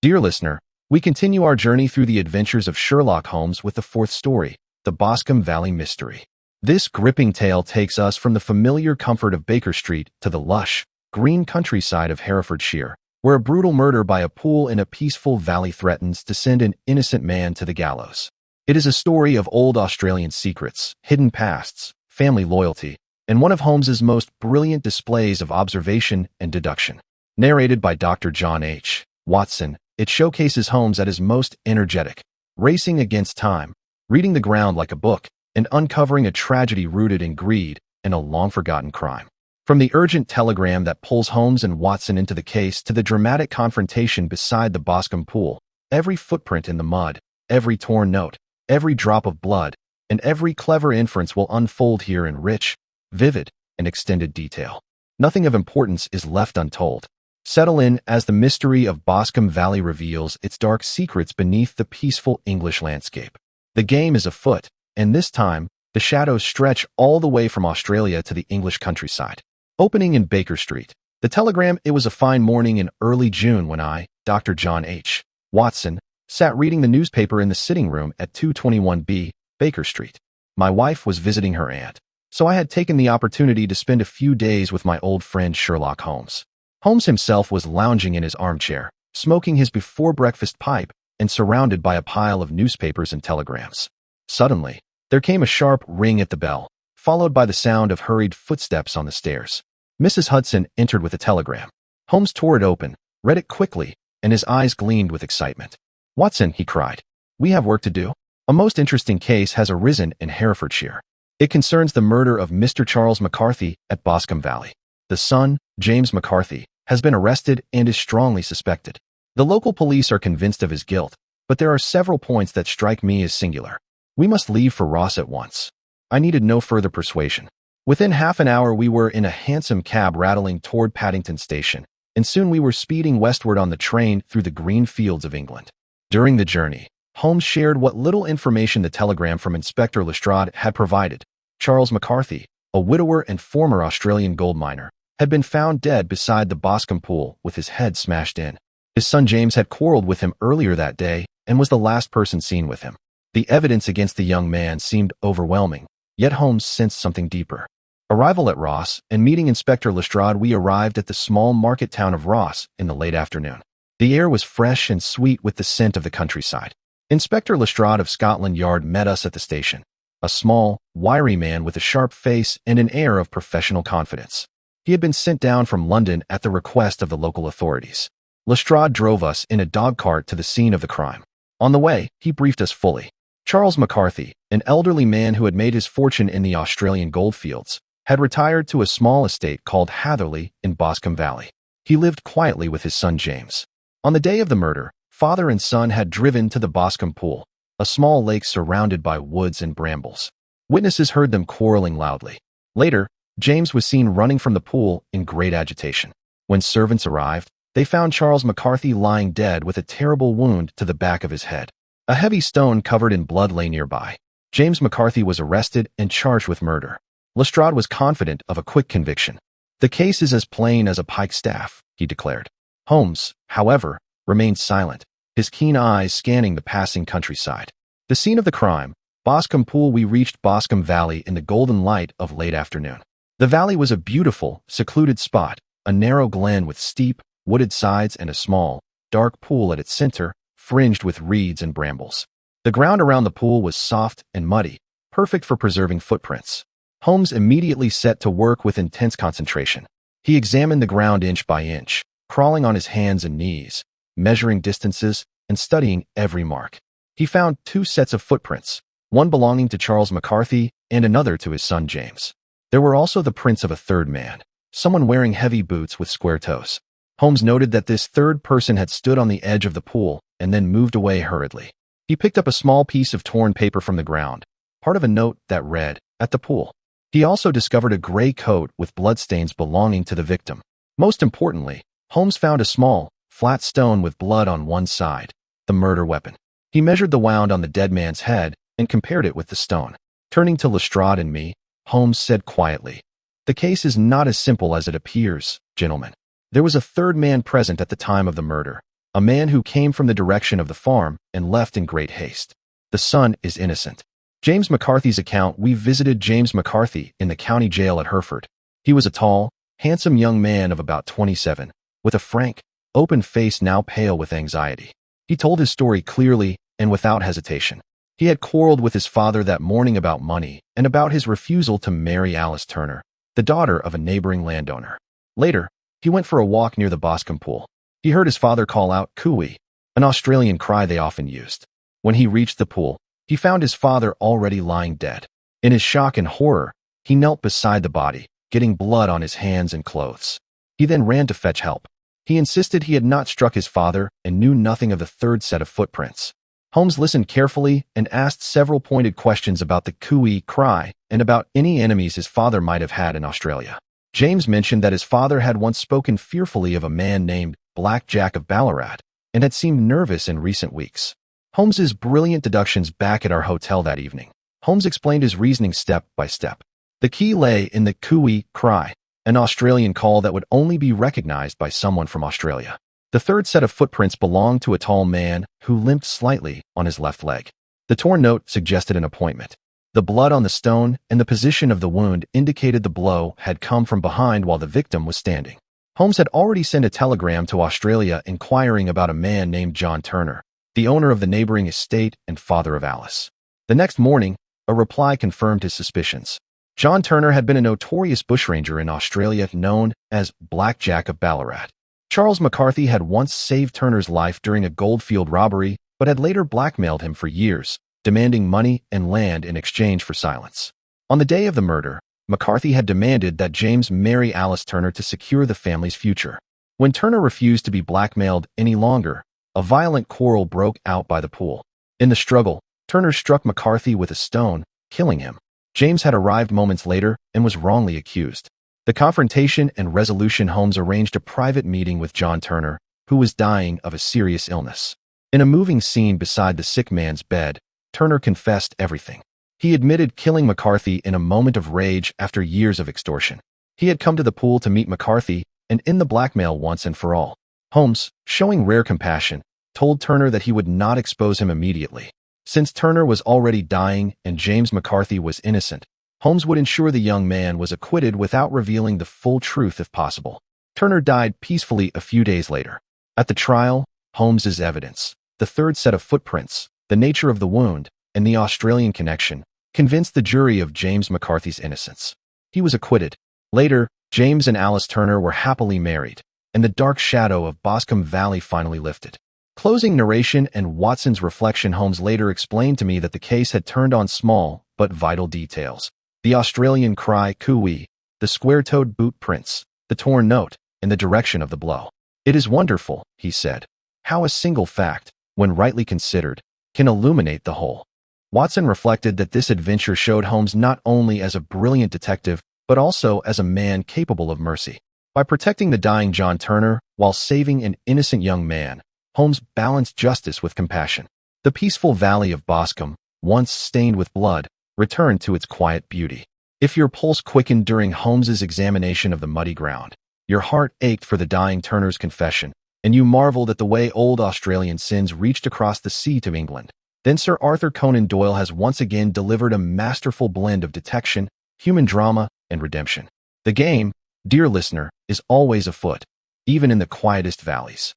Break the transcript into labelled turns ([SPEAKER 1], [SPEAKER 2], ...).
[SPEAKER 1] Dear listener, we continue our journey through the adventures of Sherlock Holmes with the fourth story, the Boscombe Valley Mystery. This gripping tale takes us from the familiar comfort of Baker Street to the lush, green countryside of Herefordshire, where a brutal murder by a pool in a peaceful valley threatens to send an innocent man to the gallows. It is a story of old Australian secrets, hidden pasts, family loyalty, and one of Holmes's most brilliant displays of observation and deduction. Narrated by Dr. John H. Watson, it showcases Holmes at his most energetic, racing against time, reading the ground like a book, and uncovering a tragedy rooted in greed and a long-forgotten crime. From the urgent telegram that pulls Holmes and Watson into the case to the dramatic confrontation beside the Boscombe Pool, every footprint in the mud, every torn note, every drop of blood, and every clever inference will unfold here in rich, vivid, and extended detail. Nothing of importance is left untold. Settle in as the mystery of Boscombe Valley reveals its dark secrets beneath the peaceful English landscape. The game is afoot, and this time, the shadows stretch all the way from Australia to the English countryside. Opening in Baker Street. The telegram: it was a fine morning in early June when I, Dr. John H. Watson, sat reading the newspaper in the sitting room at 221B, Baker Street. My wife was visiting her aunt, so I had taken the opportunity to spend a few days with my old friend Sherlock Holmes. Holmes himself was lounging in his armchair, smoking his before-breakfast pipe and surrounded by a pile of newspapers and telegrams. Suddenly, there came a sharp ring at the bell, followed by the sound of hurried footsteps on the stairs. Mrs. Hudson entered with a telegram. Holmes tore it open, read it quickly, and his eyes gleamed with excitement. "Watson," he cried, "we have work to do. A most interesting case has arisen in Herefordshire. It concerns the murder of Mr. Charles McCarthy at Boscombe Valley. The son, James McCarthy, has been arrested and is strongly suspected. The local police are convinced of his guilt, but there are several points that strike me as singular. We must leave for Ross at once." I needed no further persuasion. Within half an hour we were in a hansom cab rattling toward Paddington Station, and soon we were speeding westward on the train through the green fields of England. During the journey, Holmes shared what little information the telegram from Inspector Lestrade had provided. Charles McCarthy, a widower and former Australian gold miner, had been found dead beside the Boscombe Pool with his head smashed in. His son James had quarreled with him earlier that day and was the last person seen with him. The evidence against the young man seemed overwhelming, yet Holmes sensed something deeper. Arrival at Ross and meeting Inspector Lestrade, we arrived at the small market town of Ross in the late afternoon. The air was fresh and sweet with the scent of the countryside. Inspector Lestrade of Scotland Yard met us at the station, a small, wiry man with a sharp face and an air of professional confidence. He had been sent down from London at the request of the local authorities. Lestrade drove us in a dog-cart to the scene of the crime. On the way, he briefed us fully. Charles McCarthy, an elderly man who had made his fortune in the Australian goldfields, had retired to a small estate called Hatherley in Boscombe Valley. He lived quietly with his son James. On the day of the murder, father and son had driven to the Boscombe Pool, a small lake surrounded by woods and brambles. Witnesses heard them quarreling loudly. Later, James was seen running from the pool in great agitation. When servants arrived, they found Charles McCarthy lying dead with a terrible wound to the back of his head. A heavy stone covered in blood lay nearby. James McCarthy was arrested and charged with murder. Lestrade was confident of a quick conviction. "The case is as plain as a pikestaff," he declared. Holmes, however, remained silent, his keen eyes scanning the passing countryside. The scene of the crime, Boscombe Pool. We reached Boscombe Valley in the golden light of late afternoon. The valley was a beautiful, secluded spot, a narrow glen with steep, wooded sides and a small, dark pool at its center, fringed with reeds and brambles. The ground around the pool was soft and muddy, perfect for preserving footprints. Holmes immediately set to work with intense concentration. He examined the ground inch by inch, crawling on his hands and knees, measuring distances, and studying every mark. He found 2 sets of footprints, one belonging to Charles McCarthy and another to his son James. There were also the prints of a third man, someone wearing heavy boots with square toes. Holmes noted that this third person had stood on the edge of the pool and then moved away hurriedly. He picked up a small piece of torn paper from the ground, part of a note that read, "At the pool." He also discovered a gray coat with bloodstains belonging to the victim. Most importantly, Holmes found a small, flat stone with blood on one side, the murder weapon. He measured the wound on the dead man's head and compared it with the stone. Turning to Lestrade and me, Holmes said quietly, "The case is not as simple as it appears, gentlemen. There was a third man present at the time of the murder. a man who came from the direction of the farm and left in great haste. The son is innocent. James McCarthy's account. We visited James McCarthy in the county jail at Hereford. He was a tall, handsome young man of about 27, with a frank, open face now pale with anxiety. He told his story clearly and without hesitation. He had quarreled with his father that morning about money and about his refusal to marry Alice Turner, the daughter of a neighboring landowner. Later, he went for a walk near the Boscombe Pool. He heard his father call out "cooey," an Australian cry they often used. When he reached the pool, he found his father already lying dead. In his shock and horror, he knelt beside the body, getting blood on his hands and clothes. He then ran to fetch help. He insisted he had not struck his father and knew nothing of the third set of footprints. Holmes listened carefully and asked several pointed questions about the cooey cry and about any enemies his father might have had in Australia. James mentioned that his father had once spoken fearfully of a man named Black Jack of Ballarat and had seemed nervous in recent weeks. Holmes's brilliant deductions back at our hotel that evening. Holmes explained his reasoning step by step. The key lay in the cooey cry, an Australian call that would only be recognized by someone from Australia. The third set of footprints belonged to a tall man who limped slightly on his left leg. The torn note suggested an appointment. The blood on the stone and the position of the wound indicated the blow had come from behind while the victim was standing. Holmes had already sent a telegram to Australia inquiring about a man named John Turner, the owner of the neighboring estate and father of Alice. The next morning, a reply confirmed his suspicions. John Turner had been a notorious bushranger in Australia known as Black Jack of Ballarat. Charles McCarthy had once saved Turner's life during a goldfield robbery, but had later blackmailed him for years, demanding money and land in exchange for silence. On the day of the murder, McCarthy had demanded that James marry Alice Turner to secure the family's future. When Turner refused to be blackmailed any longer, a violent quarrel broke out by the pool. In the struggle, Turner struck McCarthy with a stone, killing him. James had arrived moments later and was wrongly accused. The confrontation and resolution. Holmes arranged a private meeting with John Turner, who was dying of a serious illness. In a moving scene beside the sick man's bed, Turner confessed everything. He admitted killing McCarthy in a moment of rage after years of extortion. He had come to the pool to meet McCarthy and end the blackmail once and for all. Holmes, showing rare compassion, told Turner that he would not expose him immediately. Since Turner was already dying and James McCarthy was innocent, Holmes would ensure the young man was acquitted without revealing the full truth if possible. Turner died peacefully a few days later. At the trial, Holmes's evidence, the third set of footprints, the nature of the wound, and the Australian connection, convinced the jury of James McCarthy's innocence. He was acquitted. Later, James and Alice Turner were happily married, and the dark shadow of Boscombe Valley finally lifted. Closing narration and Watson's reflection. Holmes later explained to me that the case had turned on small but vital details. The Australian cry cooey, the square-toed boot prints, the torn note, and the direction of the blow. It is wonderful, he said, how a single fact, when rightly considered, can illuminate the whole. Watson reflected that this adventure showed Holmes not only as a brilliant detective, but also as a man capable of mercy. By protecting the dying John Turner while saving an innocent young man, Holmes balanced justice with compassion. The peaceful valley of Boscombe, once stained with blood, returned to its quiet beauty. If your pulse quickened during Holmes's examination of the muddy ground, your heart ached for the dying Turner's confession, and you marveled at the way old Australian sins reached across the sea to England, then Sir Arthur Conan Doyle has once again delivered a masterful blend of detection, human drama, and redemption. The game, dear listener, is always afoot, even in the quietest valleys.